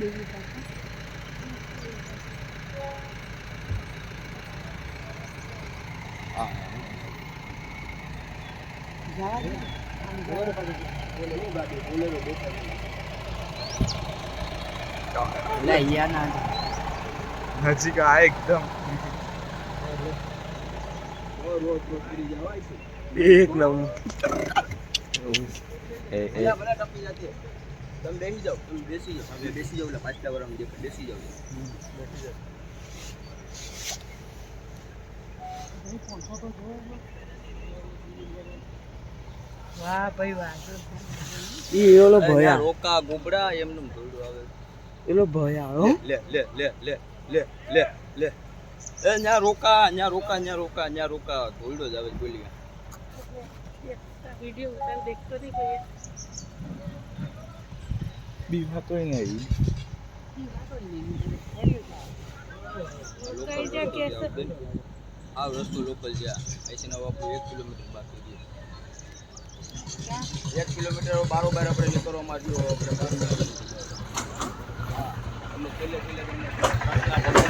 નજીક આ એકદમ એક નંબર તમે બેસી જાઓ બેસી જાઓ પાછલા વાર બેસી જાઓ વાહ ભાઈ વાહ ઈ ઓલો ભયા રોકા ગોબડા એમનું ધોડું આવે એલો ભયા હો લે લે લે લે લે લે લે એ ન્યા રોકા ધોડો જ આવે બોલી વિડિયો ઉતાર દેખતો નહીં કોઈ બીમા તોય નહીં કઈ જગ્યા છે આ રસ્તો લોકલ છે અહીંથી આપણું 1 કિલોમીટર બાકી છે 1 કિલોમીટર બારોબાર આપણે નીકળવામાં જો આપણે તમને છેલ્લે તમને